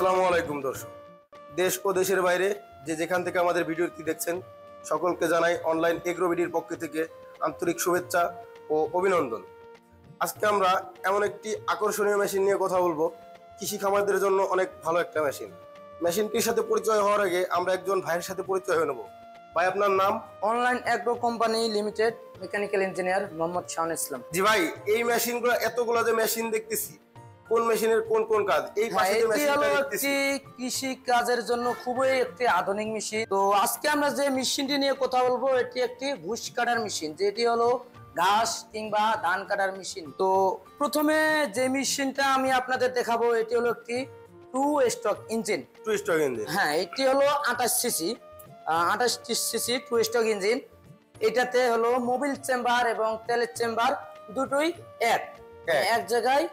আসসালামু আলাইকুম দর্শক, দেশ ও দেশের বাইরে যে যেখান থেকে আমাদের ভিডিওটি দেখছেন সকলকে জানাই অনলাইন এগ্রোবিডির পক্ষ থেকে আন্তরিক শুভেচ্ছা ও অভিনন্দন। আজকে আমরা এমন একটি আকর্ষণীয় মেশিন নিয়ে কথা বলবো, কৃষি খামারদের জন্য অনেক ভালো একটা মেশিন। মেশিনটির সাথে পরিচয় হওয়ার আগে আমরা একজন ভাইয়ের সাথে পরিচয় হয়ে নেব। ভাই, আপনার নাম? Online agro company limited, mechanical engineer Mohammad Shahan Islam. জি ভাই, এই মেশিনগুলো এতগুলো যে মেশিন দেখতেছি, কোন মেশিনের কোন কোন কাজ? এই পাশে যে মেশিনটা দেখতেছি কৃষি কাজের জন্য খুবই একটি আধুনিক মেশিন। তো আজকে আমরা যে মেশিনটি নিয়ে কথা বলবো এটি একটি ঘুষ কাটার মেশিন, যেটি হলো ঘাস কিংবা ধান কাটার মেশিন। তো প্রথমে যে মেশিনটা আমি আপনাদের দেখাবো এটি হলো একটি টু স্ট্রোক ইঞ্জিন। হ্যাঁ, এটি হলো 28 CC 28 CC two stroke engine. এটাতে হলো মোবিল চেম্বার এবং তেলের চেম্বার দুটোই এক জায়গায়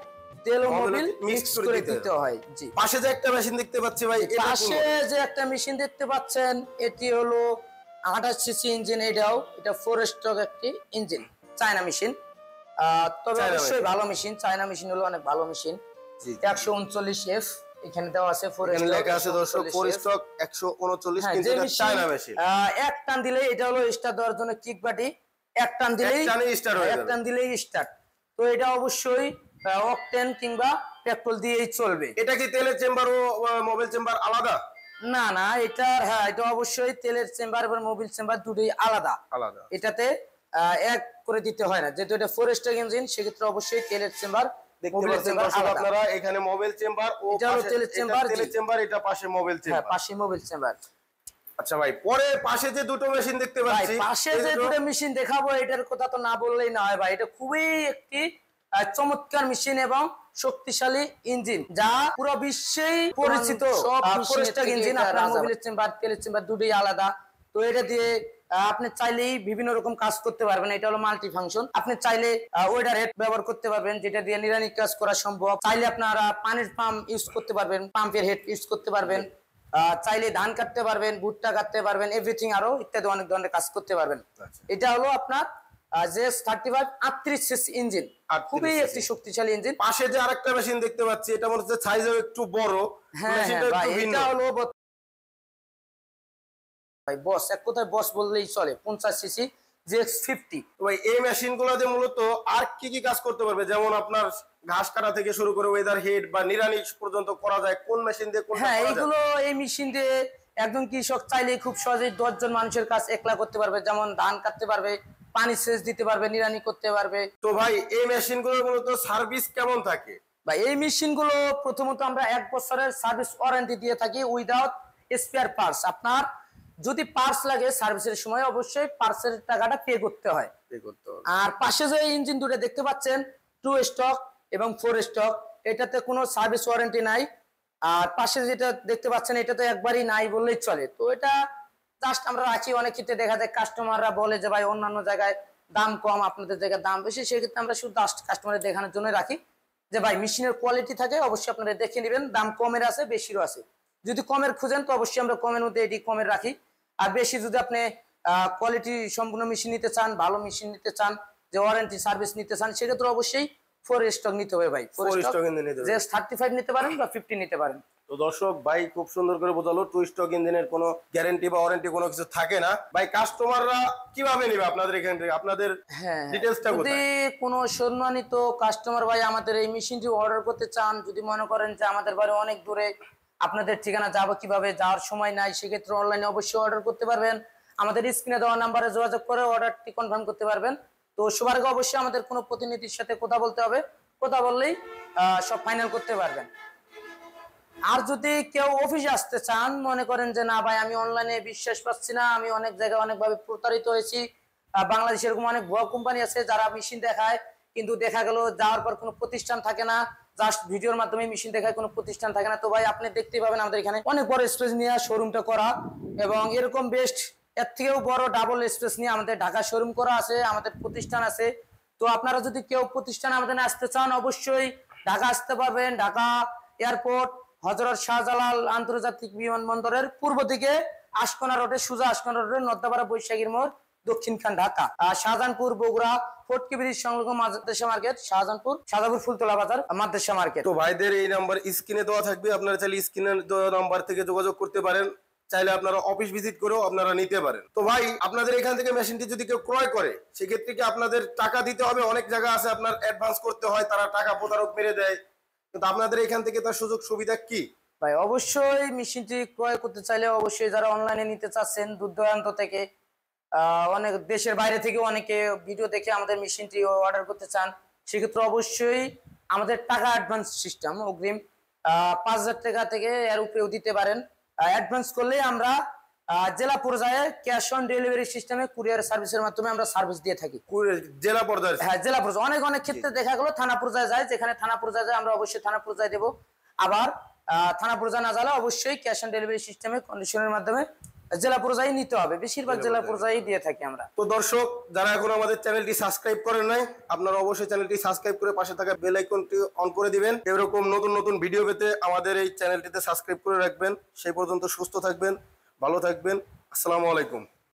তেল ও মোবিল মিক্স করে দিতে হয়। জি, পাশে যে একটা মেশিন দেখতে পাচ্ছি ভাই, পাশে যে একটা মেশিন দেখতে পাচ্ছেন এটি হলো 28 সিসি ইঞ্জিন। এটা 4 স্ট্রোক একটি ইঞ্জিন, চায়না মেশিন। তবে অবশ্যই ভালো মেশিন, চায়না মেশিন হলো অনেক ভালো মেশিন। 139F এখানে দেওয়া আছে, 4 স্ট্রোক লেখা আছে দর্শক, 4 স্ট্রোক 139, কিন্তু এটা চায়না মেশিন। এক টান দিলে এটা হলো স্টার্ট দেওয়ার জন্য কিক বাটি, এক টান দিলেই স্টার্ট। তো এটা অবশ্যই অকটেন কিংবা পেট্রোল দিয়েই চলবে। এটা কি তেলের চেম্বার ও মোবিল চেম্বার আলাদা? না, এটা অবশ্যই তেলের চেম্বার এবং মোবিল চেম্বার দুটোই আলাদা। এটাতে এক করে দিতে হয় না, যেহেতু এটা 4 স্ট্রোক ইঞ্জিন, সেক্ষেত্রে অবশ্যই তেলের চেম্বার আপনারা এখানে মোবিল চেম্বার ও তেলের চেম্বার, এটা পাশে মোবিল চেম্বার। পাশে মোবিল চেম্বার। আচ্ছা ভাই, পরে পাশে যে দুটো মেশিন দেখতে পাচ্ছি, পাশে যে দুটো মেশিন দেখাবো এটার কথা তো না বললেই না হয় ভাই। এটা খুবই একটি চমৎকার মেশিন এবং শক্তিশালী ইঞ্জিন, যা পুরো বিশ্বেই পরিচিত। ইঞ্জিন আপনার মোবিলের চেম্বার তেলের চেম্বার দুটোই আলাদা। তো এটা দিয়ে আপনি চাইলেই বিভিন্ন রকম কাজ করতে পারবেন। এটা হলো মাল্টি ফাংশন। আপনি চাইলে ওয়েডার হেড ব্যবহার করতে পারবেন, যেটা দিয়ে নিড়ানি কাজ করা সম্ভব। চাইলে আপনারা পানির পাম্প ইউজ করতে পারবেন, পাম্পের হেড ইউজ করতে পারবেন। চাইলে ধান কাটতে পারবেন, ভুট্টা কাটতে পারবেন, এভরিথিং আরো ইত্যাদি অনেক ধরনের কাজ করতে পারবেন। এটা হলো আপনার JS35 38 সিসি ইঞ্জিন, খুবই একটি শক্তিশালী ইঞ্জিন। পাশে যে আরেকটা মেশিন দেখতে পাচ্ছি, এটা মনে হচ্ছে সাইজও একটু বড়। এটা হলো ভাই বস, এক কথায় বস বললেই চলে, 50 সিসি JX50। ভাই, এই মেশিনগুলোতে মূলত আর কি কি কাজ করতে পারবে? যেমন আপনার ঘাস কাটা থেকে শুরু করে ওয়েদার হেড বা নিড়ানি পর্যন্ত করা যায় কোন মেশিন দিয়ে? হ্যাঁ, এই মেশিন দিয়ে একজন কৃষক চাইলে খুব সহজেই 10 জন মানুষের কাজ একলা করতে পারবে। যেমন ধান কাটতে পারবে, পানি সেচ দিতে পারবে, নিড়ানি করতে পারবে। তো ভাই, এই মেশিনগুলোর মূলত সার্ভিস কেমন থাকে? ভাই, এই মেশিনগুলো প্রথমত আমরা 1 বছরের সার্ভিস ওয়ারেন্টি দিয়ে থাকি উইদাউট স্পেয়ার পার্টস। আপনার যদি পার্টস লাগে সার্ভিসের সময় অবশ্যই পার্টসের টাকাটা পে করতে হয়। আর পাশে যে ইঞ্জিন দুটো দেখতে পাচ্ছেন 2 স্ট্রোক এবং 4 স্ট্রোক, এটাতে কোনো সার্ভিস ওয়ারেন্টি নাই। আর পাশে যেটা দেখতে পাচ্ছেন এটা তো একবারই নাই বললেই চলে। তো এটা জাস্ট আমরা রাখি। অনেক ক্ষেত্রে দেখা যায় কাস্টমাররা বলে যে ভাই অন্যান্য জায়গায় দাম কম, আপনাদের জায়গায় দাম বেশি, সেক্ষেত্রে আমরা শুধু জাস্ট কাস্টমারের দেখানোর জন্য রাখি যে ভাই মেশিনের কোয়ালিটি থাকে, অবশ্যই আপনারা দেখে নেবেন। দাম কমের আছে, বেশিরও আছে। যদি কমের খুঁজেন তো অবশ্যই আমরা কমের মধ্যে এটি কমের রাখি। আর বেশি যদি আপনি কোয়ালিটি সম্পূর্ণ মেশিন নিতে চান, ভালো মেশিন নিতে চান, যে ওয়ারেন্টি সার্ভিস নিতে চান, সেক্ষেত্রে অবশ্যই 4 স্ট্রোক নিতে হবে ভাই। 4 স্ট্রোক JS35 নিতে পারেন বা 50 নিতে পারেন। তো দর্শক, ভাই খুব সুন্দর করে বোঝালো 2 স্ট্রোক ইঞ্জিনের কোনো গ্যারান্টি বা ওয়ারেন্টি কোনো কিছু থাকে না। ভাই, কাস্টমাররা কিভাবে নেবে আপনাদের এখান থেকে? আপনাদের ডিটেইলসটা কোথায়? যদি কোনো সম্মানিত কাস্টমার ভাই আমাদের এই মেশিনটি অর্ডার করতে চান, যদি মনে করেন যে আমাদের বাড়ি অনেক দূরে, আপনাদের ঠিকানা যাবো কিভাবে, যাওয়ার সময় নাই, সেক্ষেত্রে অনলাইনে অবশ্যই অর্ডার করতে পারবেন। আমাদের স্ক্রিনে দেওয়া নাম্বারে যোগাযোগ করে অর্ডারটি কনফার্ম করতে পারবেন। তো সবার আগে অবশ্যই আমাদের কোনো প্রতিনিধির সাথে কথা বলতে হবে, কথা বললেই সব ফাইনাল করতে পারবেন। আর যদি কেউ অফিসে আসতে চান, মনে করেন যে না ভাই আমি অনলাইনে বিশ্বাস পাচ্ছি না, আমি অনেক জায়গায় অনেকভাবে প্রতারিত হয়েছি, বাংলাদেশে এরকম অনেক ভুয়া কোম্পানি আছে যারা মেশিন দেখায় কিন্তু দেখা গেল যাওয়ার পর কোনো প্রতিষ্ঠান থাকে না, জাস্ট ভিডিওর মাধ্যমে মেশিন দেখায়, কোনো প্রতিষ্ঠান থাকে না। তো ভাই আপনি দেখতেই পাবেন আমাদের এখানে অনেক বড় স্পেস নিয়ে শোরুমটা করা, এবং এরকম বেস্ট এর থেকেও বড় ডাবল স্পেস নিয়ে আমাদের ঢাকা শোরুম করা আছে, আমাদের প্রতিষ্ঠান আছে। তো আপনারা যদি কেউ প্রতিষ্ঠানে আমাদের আসতে চান অবশ্যই ঢাকা আসতে পারবেন। ঢাকা এয়ারপোর্ট হযরত শাহজালাল আন্তর্জাতিক বিমানবন্দরের পূর্ব দিকে আশকোনা রোডে, সোজা আশকোনা রোডে, নর্দাপাড়া বৈশাখীর মোড় দক্ষিণখান ঢাকা। শাহজাহানপুর বগুড়া ফোর্ট ব্রিজ সংলগ্ন মাদ্রাসা মার্কেট, শাহজাহানপুর সাদাপুর ফুলতলা বাজার মাদ্রাসা মার্কেট। তো ভাইদের এই নাম্বার স্ক্রিনে দেওয়া থাকবে, আপনারা চাইলে স্ক্রিনে দেওয়া নাম্বার থেকে যোগাযোগ করতে পারেন, চাইলে আপনারা অফিস ভিজিট করেও আপনারা নিতে পারেন। তো ভাই আপনাদের এখান থেকে মেশিনটি যদি কেউ ক্রয় করে সেক্ষেত্রে কি আপনাদের টাকা দিতে হবে? অনেক জায়গা আছে আপনার অ্যাডভান্স করতে হয়, তারা টাকা প্রতারক মেরে দেয়, কিন্তু আপনাদের এখান থেকে তার সুযোগ সুবিধা কি? ভাই অবশ্যই মেশিনটি ক্রয় করতে চাইলে অবশ্যই যারা অনলাইনে নিতে চাচ্ছেন দূর দূরান্ত থেকে, অনেক দেশের বাইরে থেকে অনেকে ভিডিও দেখে আমাদের মেশিনটি অর্ডার করতে চান, সেক্ষেত্রে অবশ্যই আমাদের টাকা অ্যাডভান্স সিস্টেম, অগ্রিম 5,000 টাকা থেকে এর উপরেও দিতে পারেন। অ্যাডভান্স করলে আমরা জেলা পর্যায়ে ক্যাশ অন ডেলিভারি সিস্টেমে কুরিয়ার সার্ভিসের মাধ্যমে আমরা সার্ভিস দিয়ে থাকি। জেলা পর্যায়ে? হ্যাঁ, জেলা পর্যায়ে। অনেক অনেক ক্ষেত্রে দেখা গেলো থানা পর্যায়ে যায়, যেখানে থানা পর্যায়ে যায় আমরা অবশ্যই থানা পর্যায়ে দেবো। আবার থানা পর্যায়ে না যালে অবশ্যই ক্যাশ অন ডেলিভারি সিস্টেমে কন্ডিশনের মাধ্যমে জেলা পর্যায়ে নিতে হবে, বেশিরভাগ জেলা পর্যায়ে দিয়ে থাকি আমরা। তো দর্শক যারা এখন আমাদের চ্যানেলটি সাবস্ক্রাইব করেন নাই, আপনারা অবশ্যই চ্যানেলটি সাবস্ক্রাইব করে পাশে থাকা বেল আইকনটি অন করে দিবেন। এরকম নতুন নতুন ভিডিও পেতে আমাদের এই চ্যানেলটিতে সাবস্ক্রাইব করে রাখবেন। সেই পর্যন্ত সুস্থ থাকবেন, ভালো থাকবেন। আসসালামু আলাইকুম।